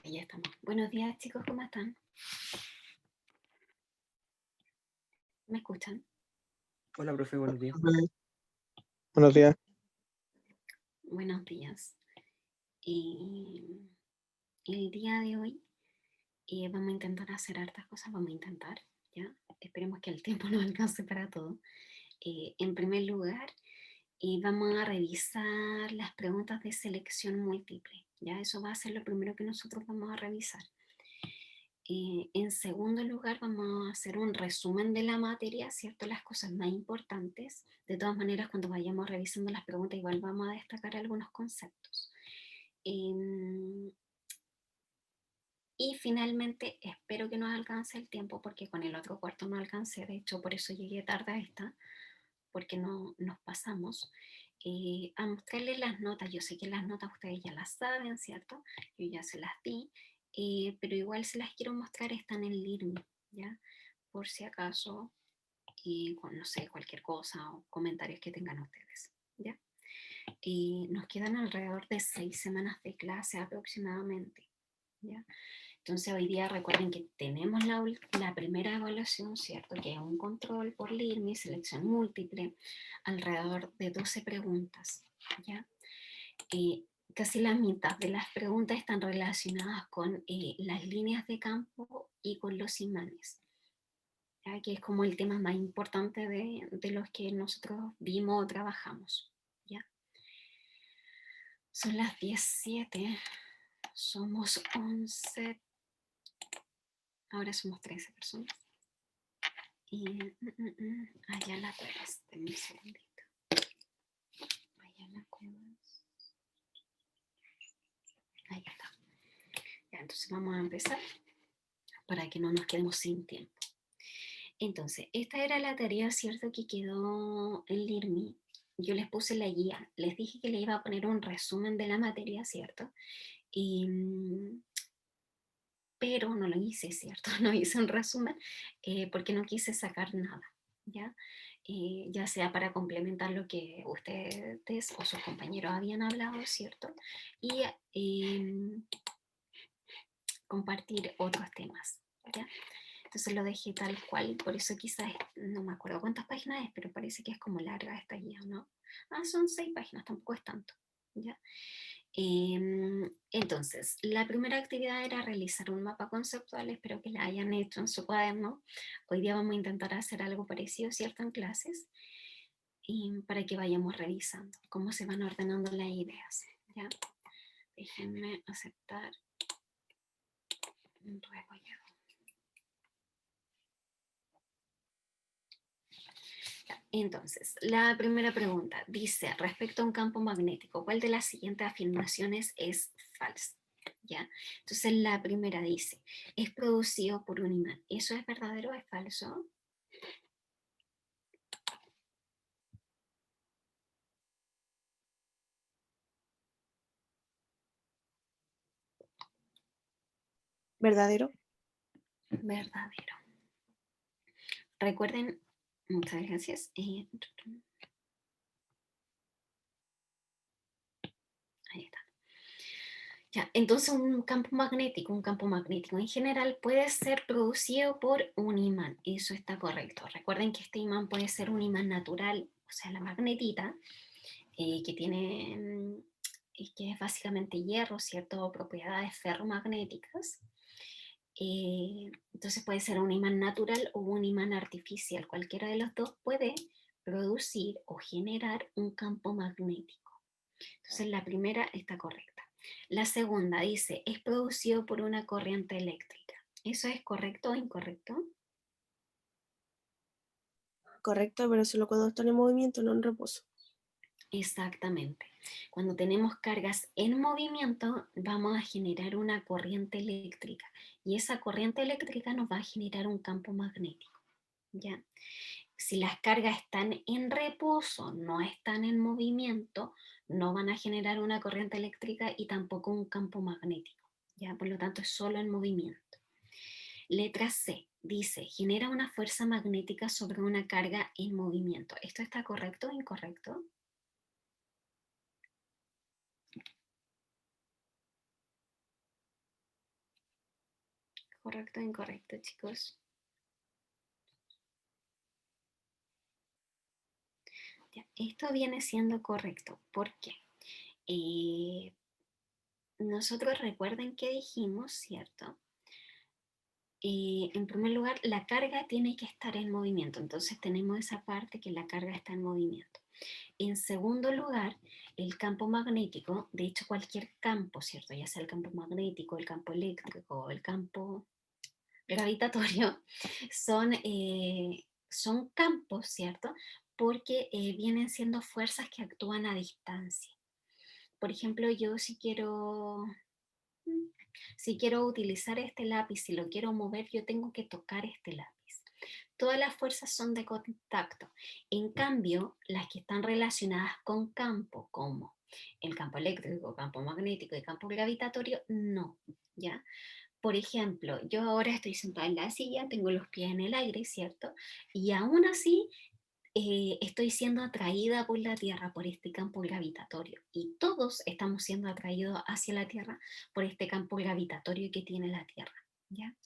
Ahí estamos. Buenos días, chicos, ¿cómo están? ¿Me escuchan? Hola, profe, buenos días. Buenos días. Buenos días. El día de hoy vamos a intentar hacer hartas cosas, vamos a intentar, ¿ya? Esperemos que el tiempo nos alcance para todo. En primer lugar, vamos a revisar las preguntas de selección múltiple, ¿ya? Eso va a ser lo primero que nosotros vamos a revisar. En segundo lugar, vamos a hacer un resumen de la materia, ¿cierto? Las cosas más importantes. De todas maneras, cuando vayamos revisando las preguntas, igual vamos a destacar algunos conceptos. Y finalmente, espero que nos alcance el tiempo, porque con el otro cuarto no alcancé. De hecho, por eso llegué tarde a esta, porque no nos pasamos. A mostrarles las notas. Yo sé que las notas ustedes ya las saben, ¿cierto? Yo ya se las di. Pero igual se las quiero mostrar, están en LIRMI, ¿ya? Por si acaso, no sé, cualquier cosa o comentarios que tengan ustedes, ¿ya? Nos quedan alrededor de 6 semanas de clase aproximadamente, ¿ya? Entonces hoy día recuerden que tenemos la primera evaluación, ¿cierto? Que es un control por LIRMI, selección múltiple, alrededor de 12 preguntas, ¿ya? Casi la mitad de las preguntas están relacionadas con las líneas de campo y con los imanes, ¿ya? Que es como el tema más importante de los que nosotros vimos o trabajamos, ¿ya? Son las 17, somos 11, ahora somos 13 personas. Allá la cuevas, denme un segundito. Allá la cuevas. Ahí está. Ya, entonces vamos a empezar para que no nos quedemos sin tiempo. Entonces, esta era la tarea, ¿cierto? Que quedó en LIRMI. Yo les puse la guía, les dije que le iba a poner un resumen de la materia, ¿cierto? Pero no lo hice, ¿cierto? No hice un resumen porque no quise sacar nada, ¿ya? Ya sea para complementar lo que ustedes o sus compañeros habían hablado, ¿cierto? Y compartir otros temas, ¿ya? Entonces lo dejé tal cual, por eso quizás, no me acuerdo cuántas páginas es, pero parece que es como larga esta guía, ¿no? Son 6 páginas, tampoco es tanto, ¿ya? Entonces, la primera actividad era realizar un mapa conceptual, espero que la hayan hecho en su cuaderno. Hoy día vamos a intentar hacer algo parecido, ¿cierto? En clases, y para que vayamos revisando cómo se van ordenando las ideas, ¿ya? Déjenme aceptar un rebollado. Entonces, la primera pregunta dice, respecto a un campo magnético, ¿cuál de las siguientes afirmaciones es falsa? ¿Ya? Entonces, la primera dice, es producido por un imán. ¿Eso es verdadero o es falso? ¿Verdadero? Verdadero. Recuerden, muchas gracias. Ahí está. Ya, entonces un campo magnético en general puede ser producido por un imán. Eso está correcto. Recuerden que este imán puede ser un imán natural, o sea, la magnetita, que tiene, que es básicamente hierro, ¿cierto? Propiedades ferromagnéticas. Entonces puede ser un imán natural o un imán artificial. Cualquiera de los dos puede producir o generar un campo magnético. Entonces la primera está correcta. La segunda dice, es producido por una corriente eléctrica. ¿Eso es correcto o incorrecto? Correcto, pero solo cuando están en movimiento, no en reposo. Exactamente. Cuando tenemos cargas en movimiento, vamos a generar una corriente eléctrica y esa corriente eléctrica nos va a generar un campo magnético, ¿ya? Si las cargas están en reposo, no están en movimiento, no van a generar una corriente eléctrica y tampoco un campo magnético, ¿ya? Por lo tanto, es solo en movimiento. Letra C dice, genera una fuerza magnética sobre una carga en movimiento. ¿Esto está correcto o incorrecto? ¿Correcto o incorrecto, chicos? Ya, esto viene siendo correcto. ¿Por qué? Nosotros recuerden que dijimos, ¿cierto? En primer lugar, la carga tiene que estar en movimiento. Entonces tenemos esa parte que la carga está en movimiento. En segundo lugar, el campo magnético, de hecho cualquier campo, ¿cierto? Ya sea el campo magnético, el campo eléctrico o el campo gravitatorio, son campos, ¿cierto? Porque vienen siendo fuerzas que actúan a distancia. Por ejemplo, yo si quiero utilizar este lápiz, si lo quiero mover, yo tengo que tocar este lápiz. Todas las fuerzas son de contacto. En cambio, las que están relacionadas con campo, como el campo eléctrico, campo magnético y campo gravitatorio, no, ¿ya? Por ejemplo, yo ahora estoy sentada en la silla, tengo los pies en el aire, ¿cierto? Y aún así estoy siendo atraída por la Tierra, por este campo gravitatorio. Y todos estamos siendo atraídos hacia la Tierra por este campo gravitatorio que tiene la Tierra, ¿ya?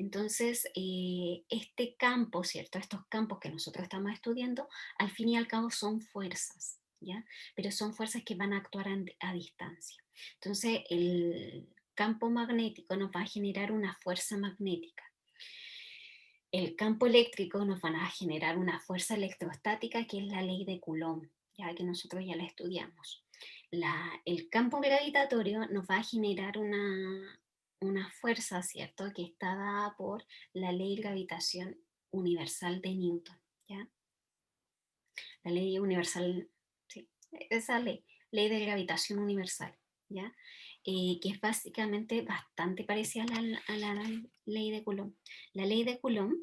Entonces, este campo, ¿cierto? Estos campos que nosotros estamos estudiando, al fin y al cabo son fuerzas, ¿ya? Pero son fuerzas que van a actuar a distancia. Entonces, el campo magnético nos va a generar una fuerza magnética. El campo eléctrico nos va a generar una fuerza electrostática, que es la ley de Coulomb, ya que nosotros ya la estudiamos. El campo gravitatorio nos va a generar una fuerza, ¿cierto? Que está dada por la ley de gravitación universal de Newton, ¿ya? La ley universal, sí, esa ley de gravitación universal, ¿ya? Que es básicamente bastante parecida a la ley de Coulomb. La ley de Coulomb,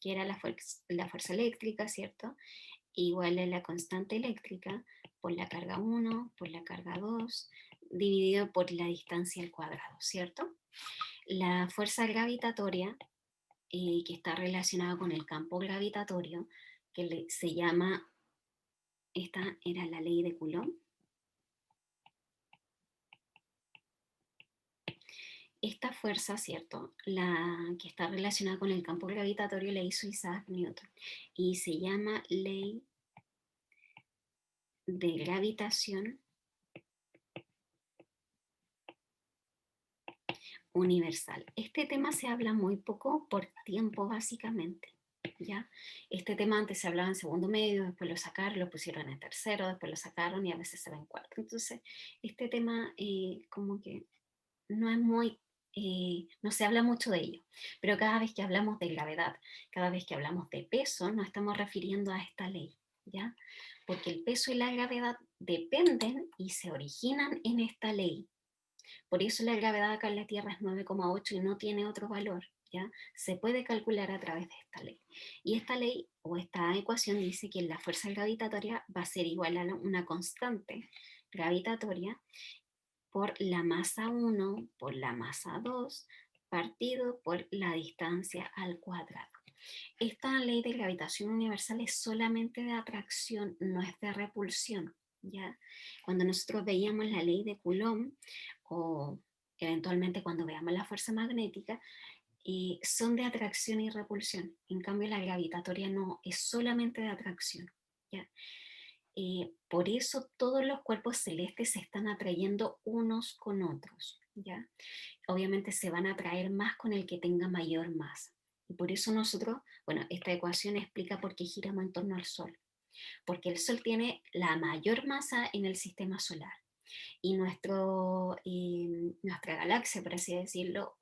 que era la fuerza eléctrica, ¿cierto? Igual a la constante eléctrica por la carga 1, por la carga 2, dividido por la distancia al cuadrado, ¿cierto? La fuerza gravitatoria, que está relacionada con el campo gravitatorio, que se llama, esta era la ley de Coulomb. Esta fuerza, ¿cierto? La que está relacionada con el campo gravitatorio la hizo Isaac Newton y se llama ley de gravitación universal. Este tema se habla muy poco por tiempo, básicamente, ¿ya? Este tema antes se hablaba en segundo medio, después lo sacaron, lo pusieron en tercero, después lo sacaron y a veces se ve en cuarto. Entonces, este tema como que no es muy, no se habla mucho de ello, pero cada vez que hablamos de gravedad, cada vez que hablamos de peso, nos estamos refiriendo a esta ley, ¿ya? Porque el peso y la gravedad dependen y se originan en esta ley. Por eso la gravedad acá en la Tierra es 9,8 y no tiene otro valor, ¿ya? Se puede calcular a través de esta ley. Y esta ley o esta ecuación dice que la fuerza gravitatoria va a ser igual a una constante gravitatoria por la masa 1 por la masa 2 partido por la distancia al cuadrado. Esta ley de gravitación universal es solamente de atracción, no es de repulsión, ¿ya? Cuando nosotros veíamos la ley de Coulomb o eventualmente cuando veamos la fuerza magnética, son de atracción y repulsión. En cambio, la gravitatoria no, es solamente de atracción, ¿ya? Por eso todos los cuerpos celestes se están atrayendo unos con otros, ¿ya? Obviamente se van a atraer más con el que tenga mayor masa. Y por eso nosotros, bueno, esta ecuación explica por qué giramos en torno al Sol. Porque el Sol tiene la mayor masa en el sistema solar. Y nuestra galaxia, por así decirlo,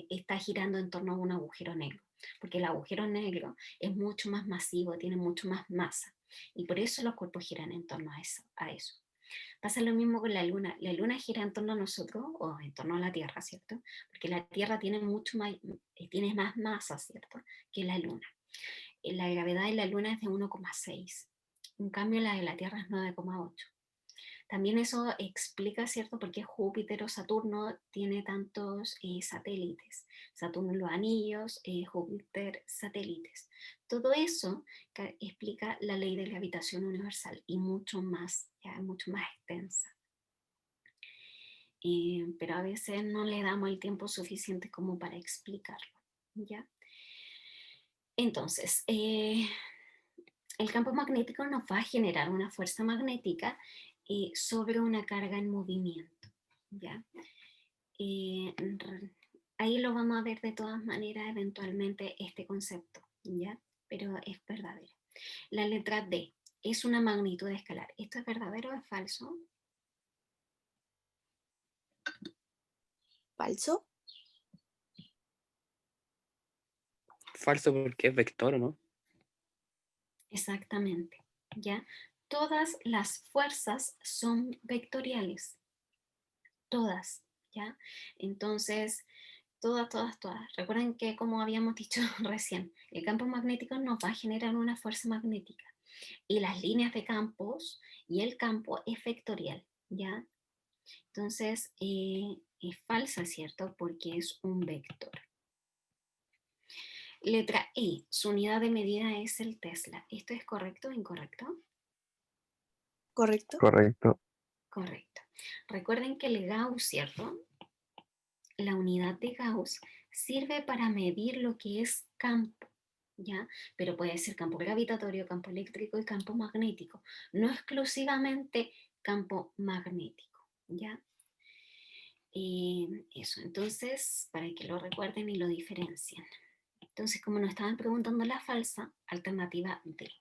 está girando en torno a un agujero negro. Porque el agujero negro es mucho más masivo, tiene mucho más masa. Y por eso los cuerpos giran en torno a eso. Pasa lo mismo con la Luna. La Luna gira en torno a nosotros o en torno a la Tierra, ¿cierto? Porque la Tierra tiene tiene más masa, ¿cierto? Que la Luna. La gravedad de la Luna es de 1,6. En cambio, la de la Tierra es 9,8. También eso explica, ¿cierto?, por qué Júpiter o Saturno tiene tantos satélites. Saturno los anillos, Júpiter satélites. Todo eso explica la ley de gravitación universal y mucho más, ya mucho más extensa. pero a veces no le damos el tiempo suficiente como para explicarlo, ¿ya? Entonces, el campo magnético nos va a generar una fuerza magnética sobre una carga en movimiento, ¿ya? Eh, ahí lo vamos a ver de todas maneras eventualmente este concepto, ¿ya? Pero es verdadero. La letra D es una magnitud escalar. ¿Esto es verdadero o es falso? ¿Falso? Falso porque es vector, ¿o no? Exactamente, ¿ya? Todas las fuerzas son vectoriales, todas, ¿ya? Entonces, todas. Recuerden que, como habíamos dicho recién, el campo magnético nos va a generar una fuerza magnética y las líneas de campos y el campo es vectorial, ¿ya? Entonces, es falsa, ¿cierto? Porque es un vector. Letra E, su unidad de medida es el Tesla. ¿Esto es correcto o incorrecto? ¿Correcto? Correcto. Correcto. Recuerden que el Gauss, ¿cierto? La unidad de Gauss sirve para medir lo que es campo, ¿ya? Pero puede ser campo gravitatorio, campo eléctrico y campo magnético. No exclusivamente campo magnético, ¿ya? Eso, entonces, para que lo recuerden y lo diferencien. Entonces, como nos estaban preguntando la falsa, alternativa D,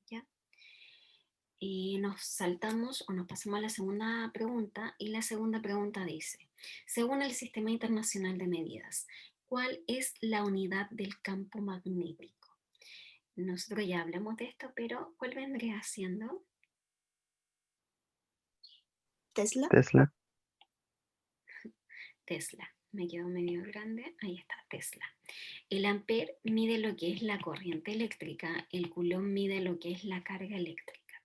¿ya? Y nos saltamos o nos pasamos a la segunda pregunta, y la segunda pregunta dice, según el Sistema Internacional de Medidas, ¿cuál es la unidad del campo magnético? Nosotros ya hablamos de esto, pero ¿cuál vendría siendo? ¿Tesla? Tesla. Tesla. Me quedó medio grande, ahí está, Tesla. El ampere mide lo que es la corriente eléctrica, el coulomb mide lo que es la carga eléctrica.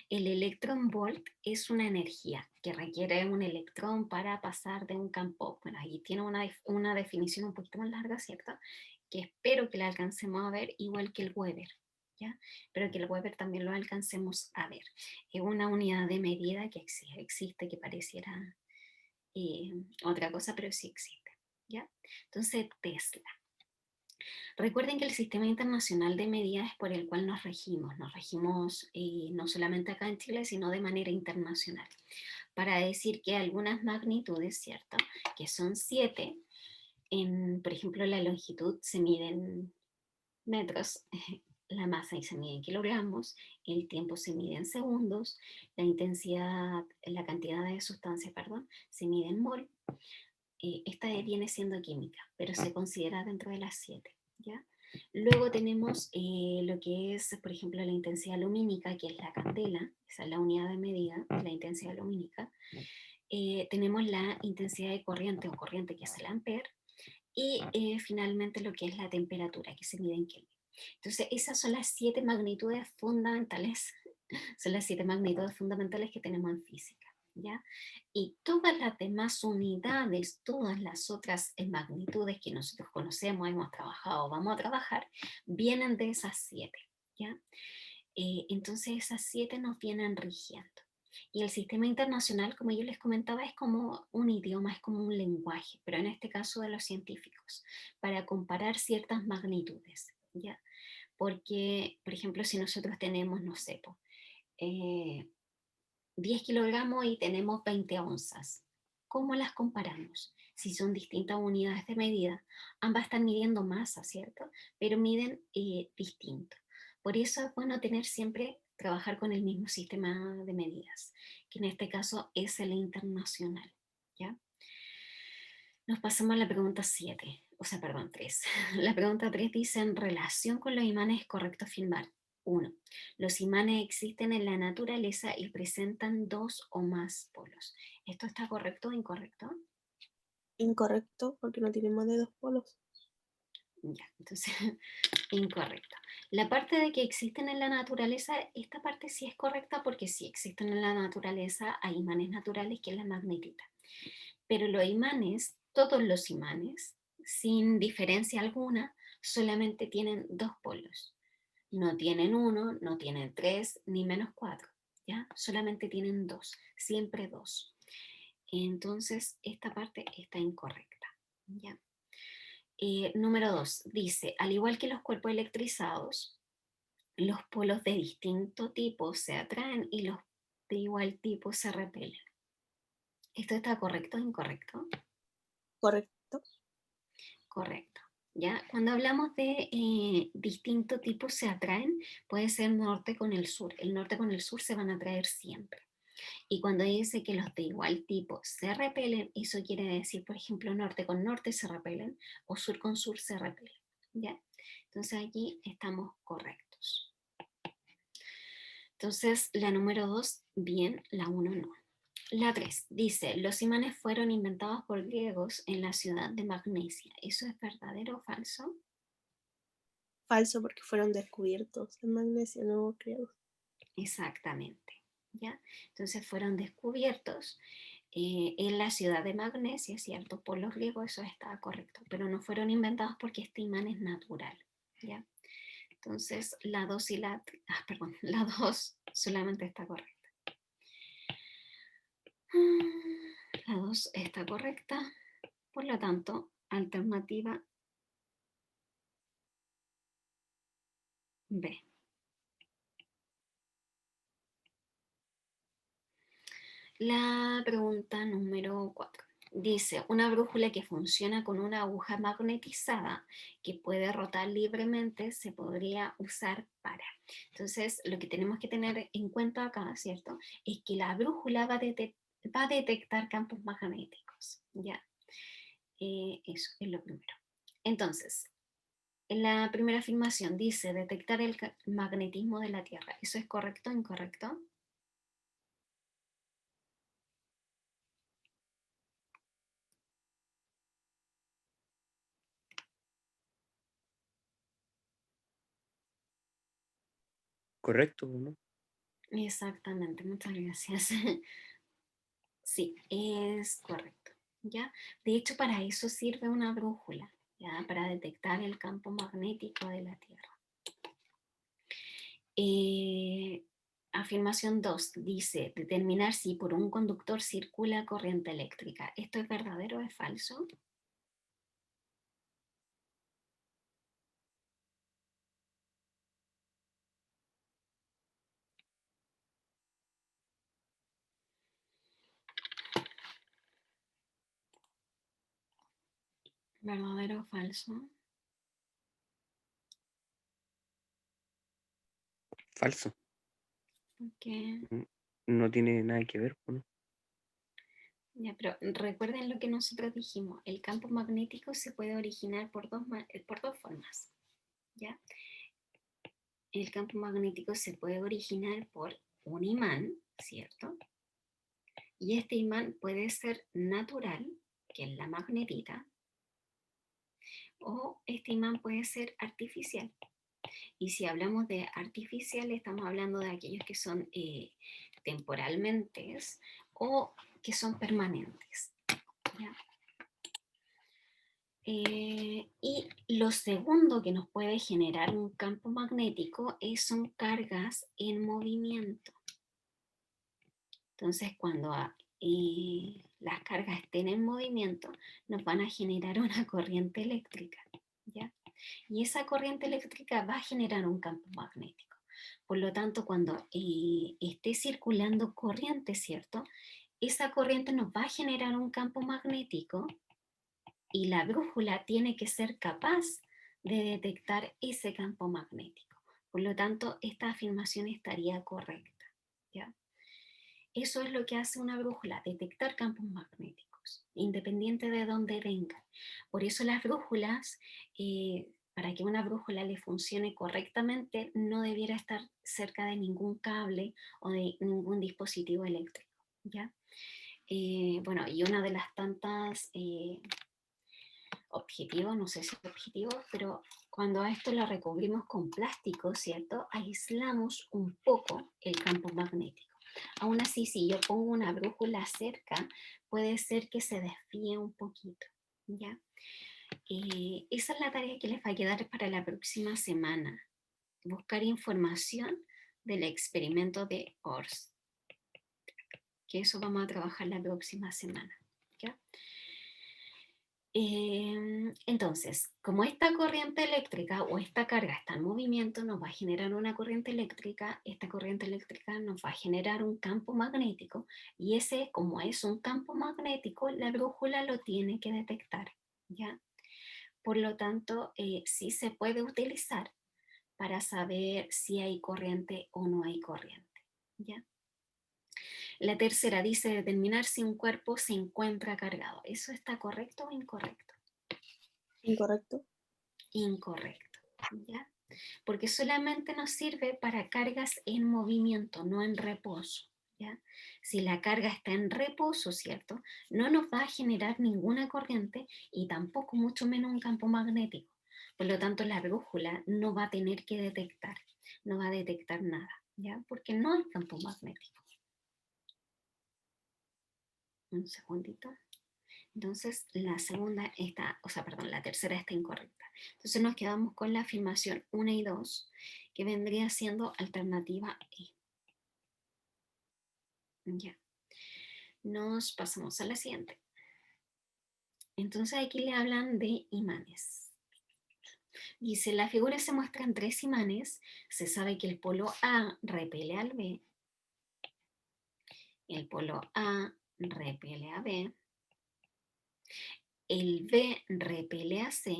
El electrón volt es una energía que requiere un electrón para pasar de un campo. Bueno, ahí tiene una definición un poquito más larga, ¿cierto? Que espero que la alcancemos a ver, igual que el Weber, ¿ya? Pero que el Weber también lo alcancemos a ver. Es una unidad de medida que existe, que pareciera otra cosa, pero sí existe, ¿ya? Entonces, Tesla. Recuerden que el sistema internacional de medidas es por el cual nos regimos no solamente acá en Chile, sino de manera internacional, para decir que algunas magnitudes, ¿cierto? Que son 7, por ejemplo, la longitud se mide en metros, la masa se mide en kilogramos, el tiempo se mide en segundos, la intensidad, la cantidad de sustancia, perdón, se mide en mol. Esta viene siendo química, pero se considera dentro de las 7, ¿ya? Luego tenemos lo que es, por ejemplo, la intensidad lumínica, que es la candela, esa es la unidad de medida, la intensidad lumínica. Tenemos la intensidad de corriente o corriente, que es el ampere, y finalmente lo que es la temperatura, que se mide en Kelvin. Entonces, esas son las 7 magnitudes fundamentales, son las 7 magnitudes fundamentales que tenemos en física, ¿ya? Y todas las demás unidades, todas las otras magnitudes que nosotros conocemos, hemos trabajado, vamos a trabajar, vienen de esas 7, ¿ya? Entonces esas 7 nos vienen rigiendo. Y el sistema internacional, como yo les comentaba, es como un idioma, es como un lenguaje, pero en este caso de los científicos, para comparar ciertas magnitudes, ¿ya? Porque, por ejemplo, si nosotros tenemos, no sé, 10 kilogramos y tenemos 20 onzas, ¿cómo las comparamos? Si son distintas unidades de medida, ambas están midiendo masa, ¿cierto? Pero miden distinto. Por eso es bueno tener siempre, trabajar con el mismo sistema de medidas, que en este caso es el internacional, ¿ya? Nos pasamos a la pregunta 7, o sea, perdón, 3. La pregunta 3 dice, en relación con los imanes es correcto afirmar. 1. Los imanes existen en la naturaleza y presentan 2 o más polos. ¿Esto está correcto o incorrecto? Incorrecto, porque no tiene más de 2 polos. Ya, entonces, incorrecto. La parte de que existen en la naturaleza, esta parte sí es correcta porque sí existen en la naturaleza, hay imanes naturales que es la magnetita. Pero los imanes, todos los imanes, sin diferencia alguna, solamente tienen 2 polos. No tienen 1, no tienen 3, ni -4, ¿ya? Solamente tienen 2, siempre 2. Entonces, esta parte está incorrecta. ¿Ya? Número 2, dice, al igual que los cuerpos electrizados, los polos de distinto tipo se atraen y los de igual tipo se repelen. ¿Esto está correcto o incorrecto? Correcto. Correcto. ¿Ya? Cuando hablamos de distinto tipo se atraen, puede ser norte con el sur. El norte con el sur se van a atraer siempre. Y cuando dice que los de igual tipo se repelen, eso quiere decir, por ejemplo, norte con norte se repelen o sur con sur se repelen. ¿Ya? Entonces aquí estamos correctos. Entonces la número 2, bien, la 1 no. La 3 dice, los imanes fueron inventados por griegos en la ciudad de Magnesia. ¿Eso es verdadero o falso? Falso porque fueron descubiertos en Magnesia, no creo. Exactamente. ¿Ya? Entonces fueron descubiertos en la ciudad de Magnesia, ¿cierto? Por los griegos, eso estaba correcto, pero no fueron inventados porque este imán es natural. ¿Ya? Entonces la 2 y perdón, la 2 solamente está correcta. La 2 está correcta, por lo tanto, alternativa B. La pregunta número 4. Dice, una brújula que funciona con una aguja magnetizada que puede rotar libremente se podría usar para. Entonces, lo que tenemos que tener en cuenta acá, ¿cierto? Es que la brújula va a detectar campos magnéticos, ¿ya? Eso es lo primero. Entonces, en la primera afirmación dice detectar el magnetismo de la Tierra. ¿Eso es correcto o incorrecto? Correcto, ¿no? Exactamente, muchas gracias. Sí, es correcto, ¿ya? De hecho, para eso sirve una brújula, ¿ya? Para detectar el campo magnético de la Tierra. Afirmación 2 dice, determinar si por un conductor circula corriente eléctrica. ¿Esto es verdadero o es falso? ¿Verdadero o falso? Falso. Porque, No tiene nada que ver, ¿no? ya, pero recuerden lo que nosotros dijimos, el campo magnético se puede originar por dos formas, ¿ya? El campo magnético se puede originar por un imán, ¿cierto? Y este imán puede ser natural, que es la magnetita, o este imán puede ser artificial. Y si hablamos de artificial, estamos hablando de aquellos que son temporalmente o que son permanentes. ¿Ya? Y lo segundo que nos puede generar un campo magnético son cargas en movimiento. Entonces, cuando las cargas estén en movimiento, nos van a generar una corriente eléctrica, ¿ya? Y esa corriente eléctrica va a generar un campo magnético. Por lo tanto, cuando esté circulando corriente, ¿cierto? Esa corriente nos va a generar un campo magnético y la brújula tiene que ser capaz de detectar ese campo magnético. Por lo tanto, esta afirmación estaría correcta, ¿ya? Eso es lo que hace una brújula, detectar campos magnéticos, independiente de dónde vengan. Por eso las brújulas, para que una brújula le funcione correctamente, no debiera estar cerca de ningún cable o de ningún dispositivo eléctrico, ¿ya? Bueno, y una de las tantas objetivos, no sé si objetivos, pero cuando a esto lo recubrimos con plástico, ¿cierto? Aislamos un poco el campo magnético. Aún así, si yo pongo una brújula cerca, puede ser que se desvíe un poquito, ¿ya? Esa es la tarea que les va a quedar para la próxima semana. Buscar información del experimento de Ors, que eso vamos a trabajar la próxima semana. ¿Ya? Entonces, como esta corriente eléctrica o esta carga está en movimiento, nos va a generar una corriente eléctrica, esta corriente eléctrica nos va a generar un campo magnético y ese, como es un campo magnético, la brújula lo tiene que detectar, ¿ya? Por lo tanto, sí se puede utilizar para saber si hay corriente o no hay corriente, ¿ya? La tercera dice determinar si un cuerpo se encuentra cargado. ¿Eso está correcto o incorrecto? Incorrecto. Incorrecto, ¿ya? Porque solamente nos sirve para cargas en movimiento, no en reposo, ¿ya? Si la carga está en reposo, ¿cierto? No nos va a generar ninguna corriente y tampoco mucho menos un campo magnético. Por lo tanto, la brújula no va a tener que detectar, no va a detectar nada, ¿ya? Porque no hay campo magnético. Un segundito. Entonces, la segunda está, o sea, perdón, la tercera está incorrecta. Entonces nos quedamos con la afirmación 1 y 2, que vendría siendo alternativa E. Ya. Nos pasamos a la siguiente. Entonces aquí le hablan de imanes. Dice, la figura se muestran 3 imanes. Se sabe que el polo A repele al B. El polo A repele a B. El B repele a C.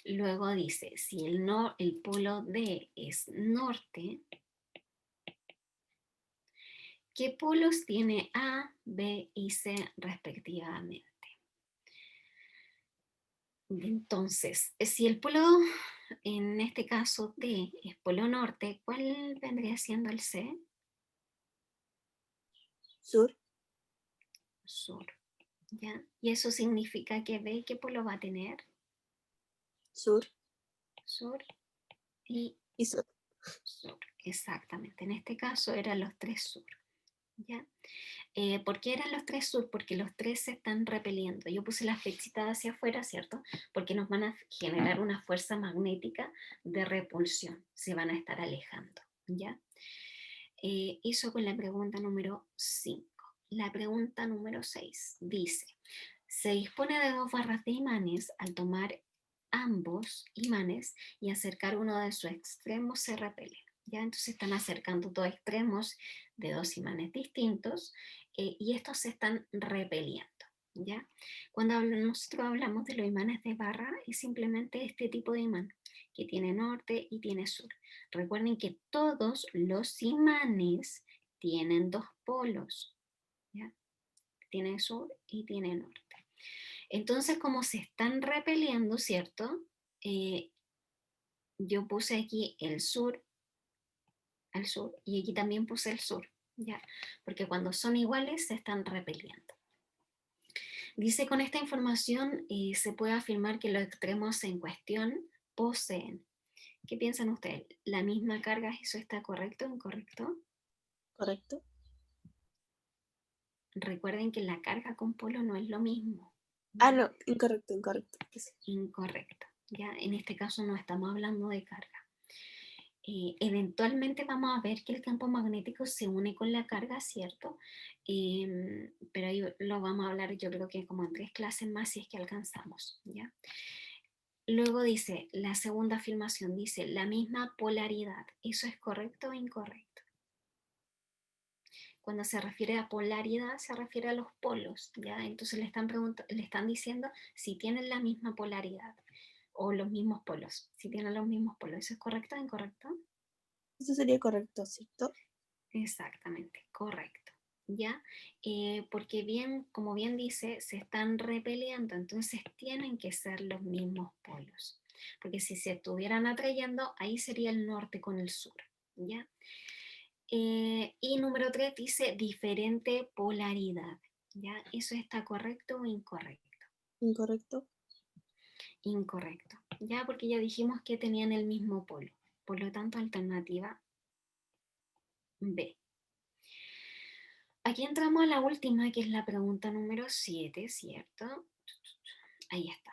Luego dice, si el polo D es norte, ¿qué polos tiene A, B y C respectivamente? Entonces, si el polo, en este caso D, es polo norte, ¿cuál vendría siendo el C? Sur. Sur. ¿Ya? Y eso significa que B, ¿qué polo va a tener? Sur. Sur y Y sur. sur. Exactamente. En este caso eran los 3 sur. ¿Ya? ¿Por qué eran los 3 sur? Porque los 3 se están repeliendo. Yo puse las flechitas hacia afuera, ¿cierto? Porque nos van a generar una fuerza magnética de repulsión. Se van a estar alejando, ¿ya? Eso con la pregunta número 5. La pregunta número 6 dice, se dispone de 2 barras de imanes. Al tomar ambos imanes y acercar uno de sus extremos se repelen. ¿Ya? Entonces están acercando dos extremos de 2 imanes distintos y estos se están repeliendo. ¿Ya? Cuando nosotros hablamos de los imanes de barra, es simplemente este tipo de imán que tiene norte y tiene sur. Recuerden que todos los imanes tienen 2 polos, ¿ya? Tiene sur y tiene norte. Entonces, como se están repeliendo, ¿cierto? Yo puse aquí el sur al sur y aquí también puse el sur, ¿ya? Porque cuando son iguales se están repeliendo. Dice, con esta información se puede afirmar que los extremos en cuestión poseen. ¿Qué piensan ustedes? ¿La misma carga? ¿Eso está correcto o incorrecto? Correcto. Recuerden que la carga con polo no es lo mismo. Ah, no, incorrecto, incorrecto. Incorrecto. ¿Ya? En este caso no estamos hablando de carga. Eventualmente vamos a ver que el campo magnético se une con la carga, ¿cierto? Pero ahí lo vamos a hablar yo creo que como en 3 clases más si es que alcanzamos, ¿ya? Luego dice, la segunda afirmación dice, la misma polaridad. ¿Eso es correcto o incorrecto? Cuando se refiere a polaridad, se refiere a los polos, ¿ya? Entonces le están diciendo si tienen la misma polaridad o los mismos polos, si tienen los mismos polos. ¿Eso es correcto o incorrecto? Eso sería correcto, ¿cierto? Exactamente, correcto. ¿Ya? Porque bien, como bien dice, se están repeliendo, entonces tienen que ser los mismos polos. Porque si se estuvieran atrayendo, ahí sería el norte con el sur, ¿ya? Y número 3 dice diferente polaridad, ¿ya? ¿Eso está correcto o incorrecto? Incorrecto. Incorrecto, ¿ya? Porque ya dijimos que tenían el mismo polo. Por lo tanto, alternativa B. Aquí entramos a la última, que es la pregunta número 7, ¿cierto? Ahí está.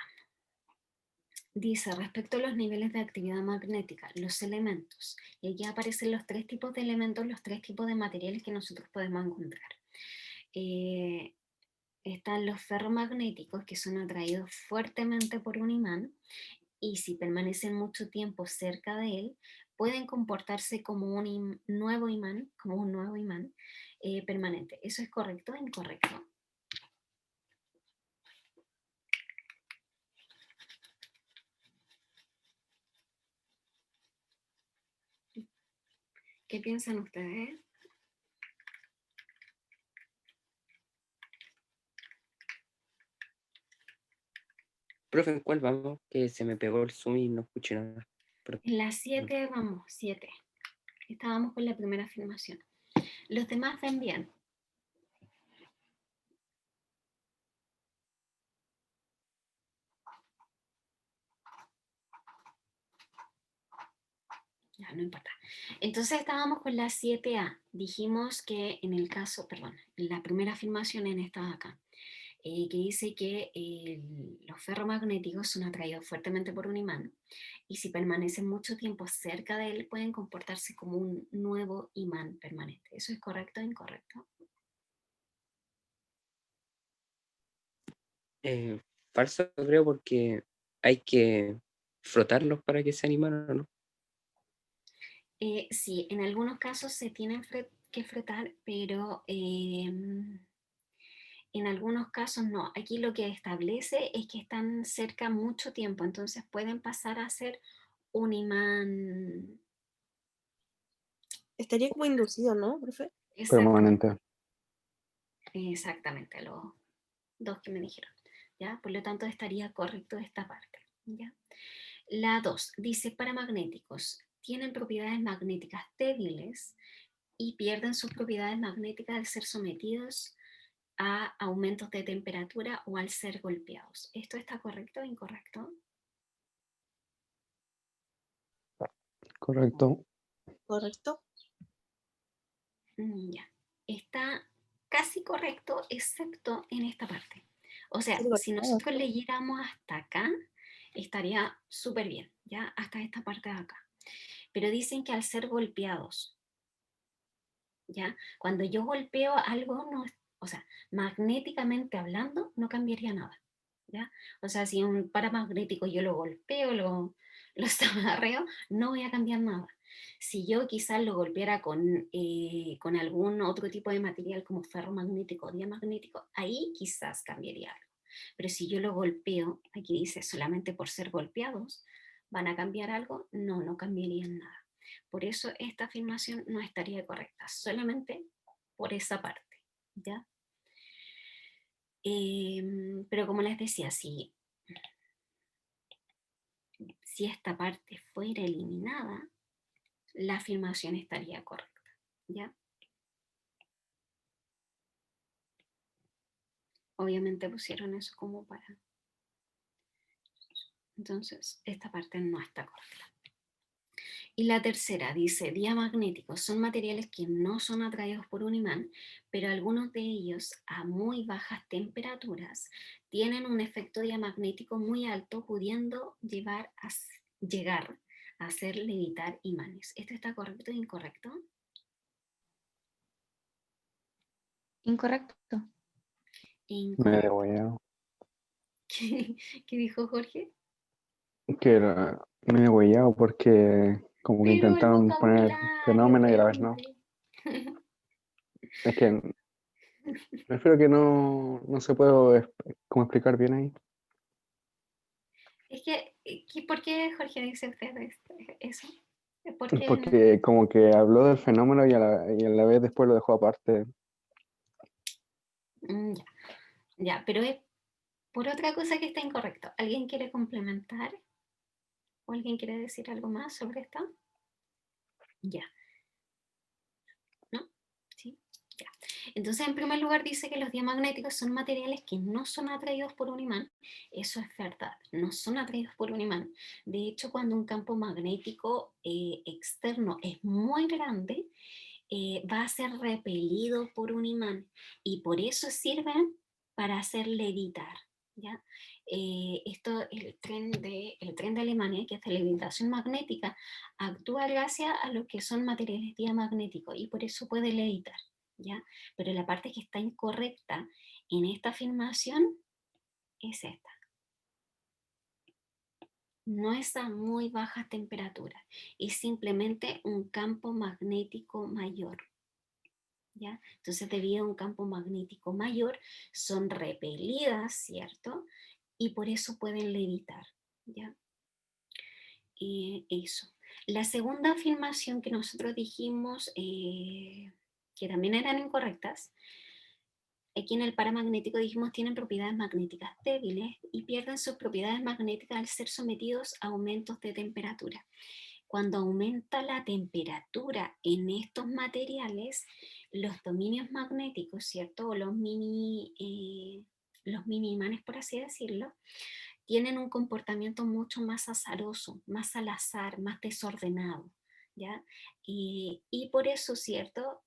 Dice, respecto a los niveles de actividad magnética, los elementos, y aquí aparecen los tres tipos de elementos, los tres tipos de materiales que nosotros podemos encontrar. Están los ferromagnéticos, que son atraídos fuertemente por un imán, y si permanecen mucho tiempo cerca de él, pueden comportarse como un nuevo imán, permanente. ¿Eso es correcto o incorrecto? ¿Qué piensan ustedes? Profe, ¿en cuál vamos? Que se me pegó el Zoom y no escuché nada. Perdón. En la 7 vamos, 7. Estábamos con la primera afirmación. Los demás ven bien. Ya, no importa. Entonces estábamos con la 7A. Dijimos que en el caso, perdón, la primera afirmación en esta de acá, que dice que los ferromagnéticos son atraídos fuertemente por un imán y si permanecen mucho tiempo cerca de él pueden comportarse como un nuevo imán permanente. ¿Eso es correcto o incorrecto? Falso creo porque hay que frotarlos para que se animaran, ¿o no? Sí, en algunos casos se tienen que fretar, pero en algunos casos no. Aquí lo que establece es que están cerca mucho tiempo, entonces pueden pasar a ser un imán. Estaría como inducido, ¿no, profe? Exactamente, Permanente. exactamente, los dos que me dijeron. ¿Ya? Por lo tanto, estaría correcto esta parte. ¿Ya? La 2 dice paramagnéticos. Tienen propiedades magnéticas débiles y pierden sus propiedades magnéticas al ser sometidos a aumentos de temperatura o al ser golpeados. ¿Esto está correcto o incorrecto? Correcto. ¿Correcto? Ya. Está casi correcto, excepto en esta parte. O sea, Sí, si golpeado, nosotros ¿no? leyéramos hasta acá, estaría súper bien, ¿ya? Hasta esta parte de acá. Pero dicen que al ser golpeados, ¿ya? Cuando yo golpeo algo, no, o sea, magnéticamente hablando, no cambiaría nada, ¿ya? O sea, si un paramagnético yo lo golpeo, lo zamarreo, no voy a cambiar nada. Si yo quizás lo golpeara con algún otro tipo de material como ferromagnético o diamagnético, ahí quizás cambiaría algo. Pero si yo lo golpeo, aquí dice solamente por ser golpeados, ¿van a cambiar algo? No, no cambiarían nada. Por eso esta afirmación no estaría correcta, solamente por esa parte, ¿ya? Pero como les decía, si esta parte fuera eliminada, la afirmación estaría correcta, ¿ya? Obviamente pusieron eso como para... Entonces, esta parte no está correcta. Y la tercera dice, diamagnéticos son materiales que no son atraídos por un imán, pero algunos de ellos a muy bajas temperaturas tienen un efecto diamagnético muy alto, pudiendo llegar a hacer levitar imanes. ¿Esto está correcto o incorrecto? Incorrecto. Me he Incorrecto. degollado. ¿Qué dijo Jorge? Que me he degollado porque como que Pero el intentaron poner vocabulario, fenómeno y a pues la vez no. hombre. Es que prefiero que no se puede como explicar bien ahí. Es que, ¿por qué Jorge dice usted eso? ¿Por qué Porque como que habló del fenómeno y a la vez después lo dejó aparte. Ya, ya, pero es por otra cosa que está incorrecto. ¿Alguien quiere complementar? ¿O alguien quiere decir algo más sobre esto? Ya, ¿no? Sí, ya. Entonces, en primer lugar, dice que los diamagnéticos son materiales que no son atraídos por un imán. Eso es verdad, no son atraídos por un imán. De hecho, cuando un campo magnético externo es muy grande, va a ser repelido por un imán y por eso sirven para hacer levitar, ¿ya? el tren de Alemania, que es de levitación magnética, actúa gracias a lo que son materiales diamagnéticos y por eso puede levitar, ¿ya? Pero la parte que está incorrecta en esta afirmación es esta. No es a muy bajas temperaturas, es simplemente un campo magnético mayor, ¿ya? Entonces, debido a un campo magnético mayor, son repelidas, ¿cierto? Y por eso pueden levitar, ¿ya? Eso. La segunda afirmación que nosotros dijimos, que también eran incorrectas, aquí en el paramagnético dijimos tienen propiedades magnéticas débiles y pierden sus propiedades magnéticas al ser sometidos a aumentos de temperatura. Cuando aumenta la temperatura en estos materiales, los dominios magnéticos, ¿cierto? O los mini imanes, por así decirlo, tienen un comportamiento mucho más azaroso, más al azar, más desordenado, ¿ya? Y por eso, ¿cierto?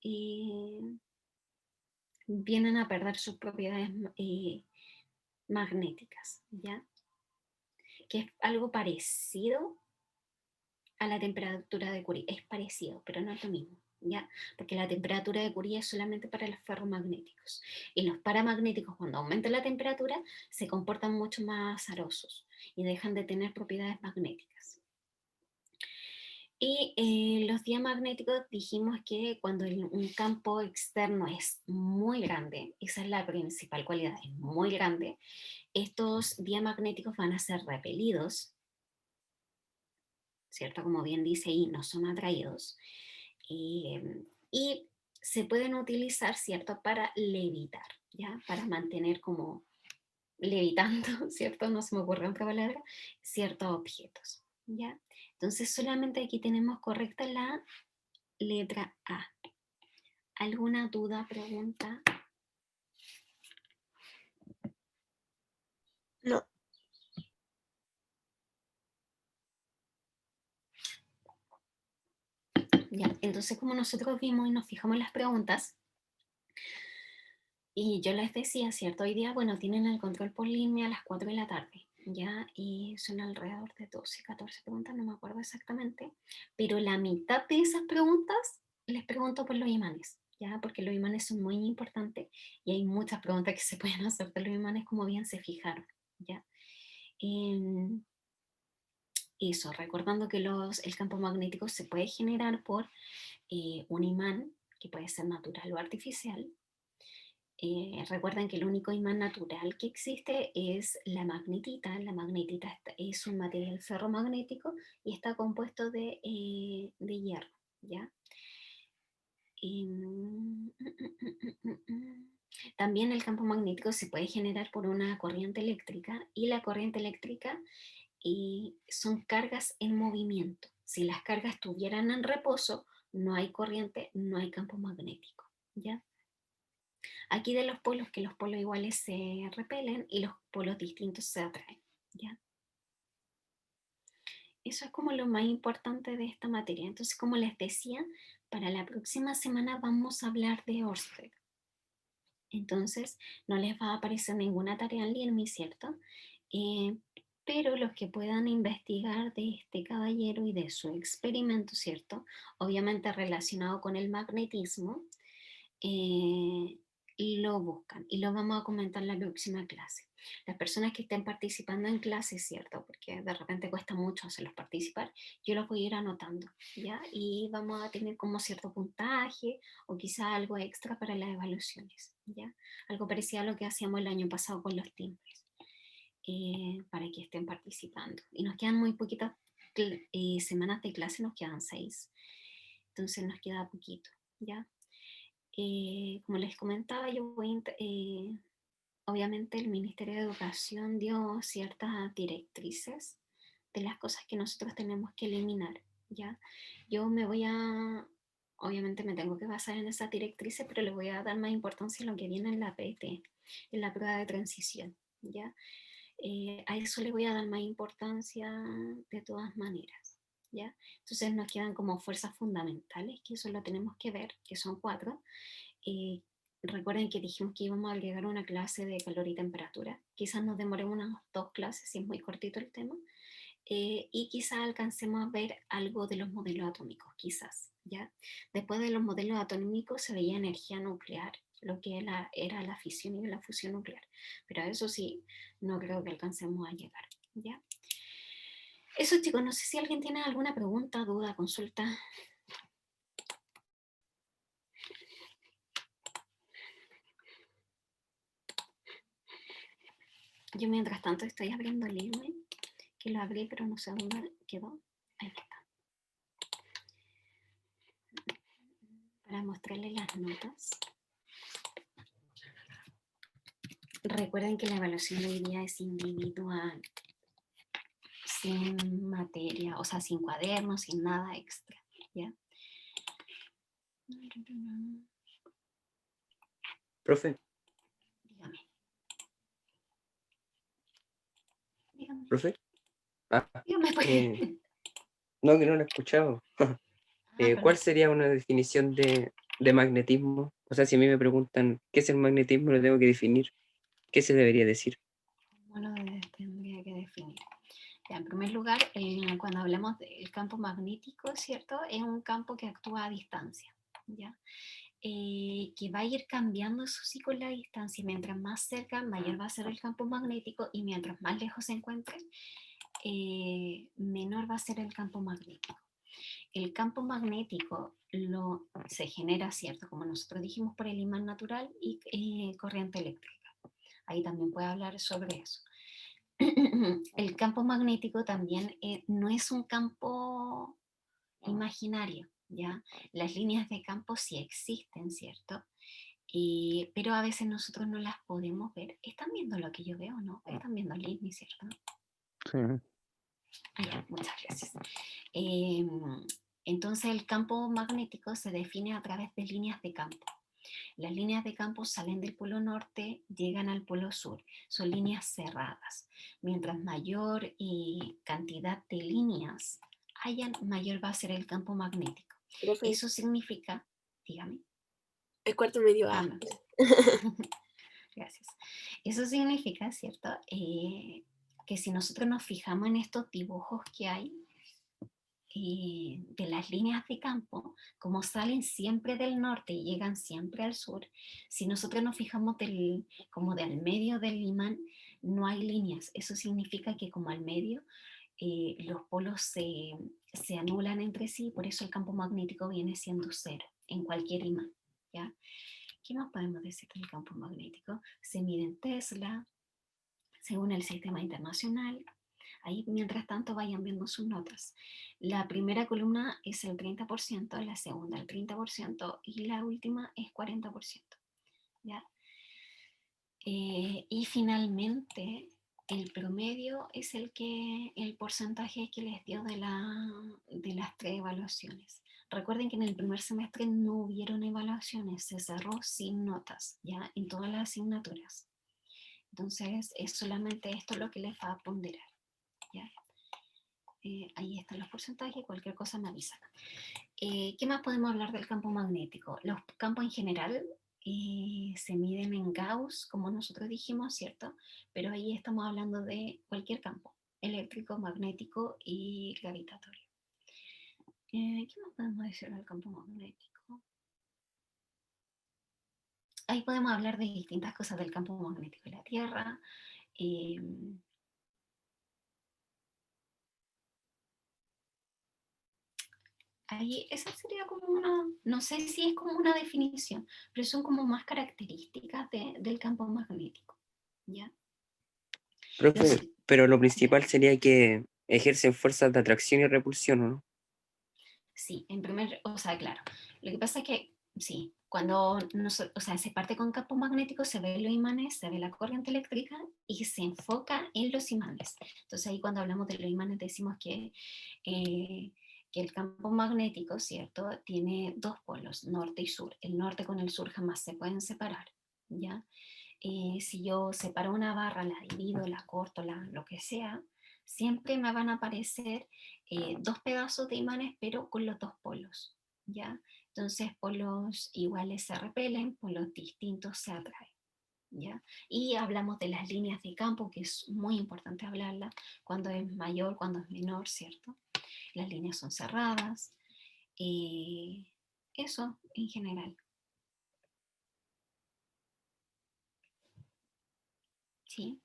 Vienen a perder sus propiedades magnéticas, ¿ya? Que es algo parecido a la temperatura de Curie. Es parecido, pero no es lo mismo, ¿ya? Porque la temperatura de Curie es solamente para los ferromagnéticos. Y los paramagnéticos, cuando aumenta la temperatura, se comportan mucho más azarosos y dejan de tener propiedades magnéticas. Y los diamagnéticos dijimos que cuando un campo externo es muy grande, esa es la principal cualidad, es muy grande, estos diamagnéticos van a ser repelidos, ¿cierto? Como bien dice ahí, no son atraídos. Y se pueden utilizar, ¿cierto? Para levitar, ¿ya? Para mantener como levitando, ¿cierto? No se me ocurre otra palabra, ciertos objetos, ¿ya? Entonces solamente aquí tenemos correcta la letra A. ¿Alguna duda, pregunta? No. Ya, entonces como nosotros vimos y nos fijamos en las preguntas, y yo les decía, ¿cierto? Hoy día, bueno, tienen el control por línea a las 4 de la tarde, ¿ya? Y son alrededor de 12, 14 preguntas, no me acuerdo exactamente, pero la mitad de esas preguntas les pregunto por los imanes, ¿ya? Porque los imanes son muy importantes y hay muchas preguntas que se pueden hacer de los imanes como bien se fijaron, ¿ya? Eso, recordando que el campo magnético se puede generar por un imán, que puede ser natural o artificial. Recuerden que el único imán natural que existe es la magnetita. La magnetita es un material ferromagnético y está compuesto de hierro, ¿ya? También el campo magnético se puede generar por una corriente eléctrica y la corriente eléctrica son cargas en movimiento. Si las cargas estuvieran en reposo, no hay corriente, no hay campo magnético, ¿ya? Aquí de los polos, que los polos iguales se repelen y los polos distintos se atraen, ¿ya? Eso es como lo más importante de esta materia. Entonces, como les decía, para la próxima semana vamos a hablar de Ørsted. Entonces, no les va a aparecer ninguna tarea en Learmy, ¿cierto? Pero los que puedan investigar de este caballero y de su experimento, ¿cierto? Obviamente relacionado con el magnetismo, lo buscan y lo vamos a comentar en la próxima clase. Las personas que estén participando en clases, ¿cierto? Porque de repente cuesta mucho hacerlos participar, yo los voy a ir anotando, ¿ya? Y vamos a tener como cierto puntaje o quizá algo extra para las evaluaciones, ¿ya? Algo parecido a lo que hacíamos el año pasado con los timbres, para que estén participando. Y nos quedan muy poquitas semanas de clase, nos quedan 6. Entonces nos queda poquito, ¿ya? Como les comentaba, obviamente el Ministerio de Educación dio ciertas directrices de las cosas que nosotros tenemos que eliminar, ¿ya? Yo obviamente me tengo que basar en esas directrices, pero le voy a dar más importancia a lo que viene en la PT, en la prueba de transición, ¿ya? A eso le voy a dar más importancia de todas maneras, ¿ya? Entonces nos quedan como fuerzas fundamentales, que eso lo tenemos que ver, que son 4, recuerden que dijimos que íbamos a agregar una clase de calor y temperatura. Quizás nos demoremos unas 2 clases, si es muy cortito el tema. Y quizás alcancemos a ver algo de los modelos atómicos, quizás, ¿ya? Después de los modelos atómicos se veía energía nuclear, lo que era la fisión y la fusión nuclear. Pero a eso sí, no creo que alcancemos a llegar, ¿ya? Eso, chicos, no sé si alguien tiene alguna pregunta, duda, consulta. Yo mientras tanto estoy abriendo el email, que lo abrí pero no sé dónde quedó. Ahí está. Para mostrarles las notas. Recuerden que la evaluación de hoy día es individual, sin materia, o sea, sin cuadernos, sin nada extra, ¿ya? Profe, Dígame. Dígame. profe. Ah, Dígame, pues. no, que no lo he escuchado. Perdón. ¿Cuál sería una definición de magnetismo? O sea, si a mí me preguntan qué es el magnetismo, lo tengo que definir. ¿Qué se debería decir? ¿Cómo lo tendría que definir? Ya, en primer lugar, cuando hablamos del campo magnético, ¿cierto? Es un campo que actúa a distancia, ¿ya? Que va a ir cambiando eso sí con la distancia. Mientras más cerca, mayor va a ser el campo magnético, y mientras más lejos se encuentre, menor va a ser el campo magnético. El campo magnético se genera, ¿cierto? Como nosotros dijimos, por el imán natural y corriente eléctrica. Ahí también puedo hablar sobre eso. El campo magnético también no es un campo imaginario, ¿ya? Las líneas de campo sí existen, ¿cierto? Pero a veces nosotros no las podemos ver. ¿Están viendo lo que yo veo, no? Están viendo el línea, ¿cierto? Sí. Muchas gracias. Entonces el campo magnético se define a través de líneas de campo. Las líneas de campo salen del polo norte, llegan al polo sur. Son líneas cerradas. Mientras mayor cantidad de líneas hayan, mayor va a ser el campo magnético. Profe, Eso significa, dígame. es cuarto medio A. No. Gracias. Eso significa, ¿cierto? Que si nosotros nos fijamos en estos dibujos que hay, de las líneas de campo, como salen siempre del norte y llegan siempre al sur, si nosotros nos fijamos como del medio del imán, no hay líneas. Eso significa que como al medio los polos se anulan entre sí, por eso el campo magnético viene siendo cero en cualquier imán, ¿ya? ¿Qué más podemos decir del campo magnético? Se mide en Tesla, según el sistema internacional. Ahí, mientras tanto, vayan viendo sus notas. La primera columna es el 30%, la segunda el 30% y la última es 40%. ¿Ya? Y finalmente, el promedio es el porcentaje que les dio de las 3 evaluaciones. Recuerden que en el primer semestre no hubieron evaluaciones, se cerró sin notas, ¿ya? En todas las asignaturas. Entonces, es solamente esto lo que les va a ponderar, ¿ya? Ahí están los porcentajes, cualquier cosa me avisan. ¿Qué más podemos hablar del campo magnético? Los campos en general se miden en Gauss, como nosotros dijimos, ¿cierto? Pero ahí estamos hablando de cualquier campo, eléctrico, magnético y gravitatorio. ¿Qué más podemos decir del campo magnético? Ahí podemos hablar de distintas cosas del campo magnético de la Tierra. Ahí, esa sería como no sé si es como una definición, pero son como más características del campo magnético, ¿ya? Profe, pero lo principal sería que ejercen fuerzas de atracción y repulsión, ¿o no? Sí, o sea, claro, lo que pasa es que, sí, cuando se parte con campo magnético, se ven los imanes, se ve la corriente eléctrica y se enfoca en los imanes. Entonces ahí cuando hablamos de los imanes decimos que el campo magnético, ¿cierto? Tiene 2 polos, norte y sur. El norte con el sur jamás se pueden separar, ¿ya? Si yo separo una barra, la divido, la corto, lo que sea, siempre me van a aparecer 2 pedazos de imanes, pero con los 2 polos, ¿ya? Entonces, polos iguales se repelen, polos distintos se atraen, ¿ya? Y hablamos de las líneas de campo, que es muy importante hablarla, cuando es mayor, cuando es menor, ¿cierto? Las líneas son cerradas, eso en general. Sí,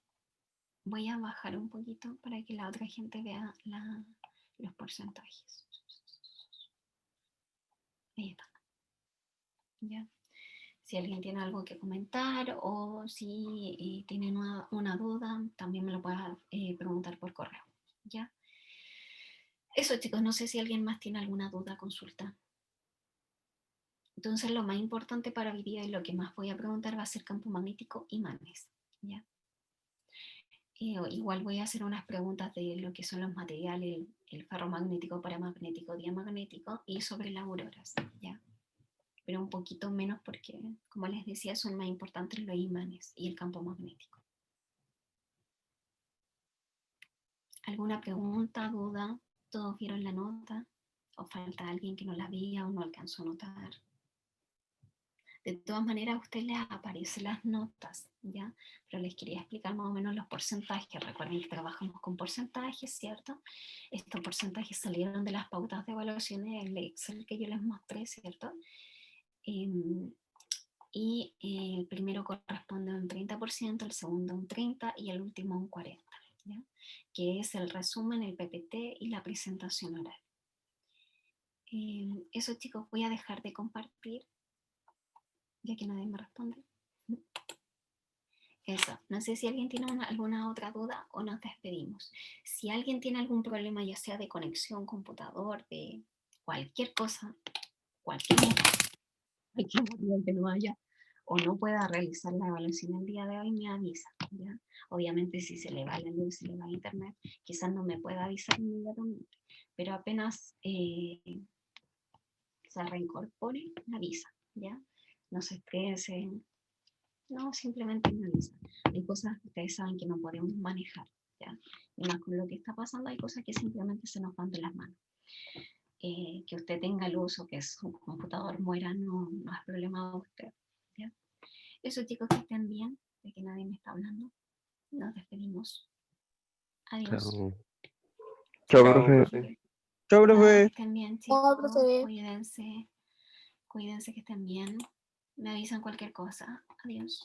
voy a bajar un poquito para que la otra gente vea los porcentajes. Ahí está. ¿Ya? Si alguien tiene algo que comentar o si tienen una duda, también me lo pueden preguntar por correo. ¿Ya? Eso, chicos, no sé si alguien más tiene alguna duda, consulta. Entonces, lo más importante para hoy día y lo que más voy a preguntar va a ser campo magnético y imanes. ¿Ya? Igual voy a hacer unas preguntas de lo que son los materiales, el ferromagnético, paramagnético, diamagnético y sobre las auroras, ¿ya? Pero un poquito menos porque, como les decía, son más importantes los imanes y el campo magnético. ¿Alguna pregunta, duda? ¿Todos vieron la nota? ¿O falta alguien que no la vea o no alcanzó a notar? De todas maneras, a ustedes les aparecen las notas, ¿ya? Pero les quería explicar más o menos los porcentajes. Recuerden que trabajamos con porcentajes, ¿cierto? Estos porcentajes salieron de las pautas de evaluaciones del Excel que yo les mostré, ¿cierto? Y el primero corresponde a un 30%, el segundo a un 30% y el último a un 40%, ¿ya? Que es el resumen, el PPT y la presentación oral. Eso, chicos, voy a dejar de compartir, ya que nadie me responde. Eso, no sé si alguien tiene alguna otra duda o nos despedimos. Si alguien tiene algún problema, ya sea de conexión, computador, de cualquier cosa, cualquier motivo que no haya o no pueda realizar la evaluación el día de hoy, me avisa, ¿ya? Obviamente si se le va la luz, se le va internet, quizás no me pueda avisar inmediatamente, pero apenas se reincorpore, me avisa, ¿ya? No se estresen, no, simplemente me avisa. Hay cosas que ustedes saben que no podemos manejar, ¿ya? Y más con lo que está pasando, hay cosas que simplemente se nos van de las manos. Que usted tenga luz o que su computador muera no es problema de usted, ¿ya? Eso, chicos, que estén bien, de que nadie me está hablando. Nos despedimos. Adiós. Chao. Chao, Chao, profe. profe. Chao, Chao, que profe. estén bien, Chao, chicos. profe. Cuídense. Cuídense que estén bien. Me avisan cualquier cosa. Adiós.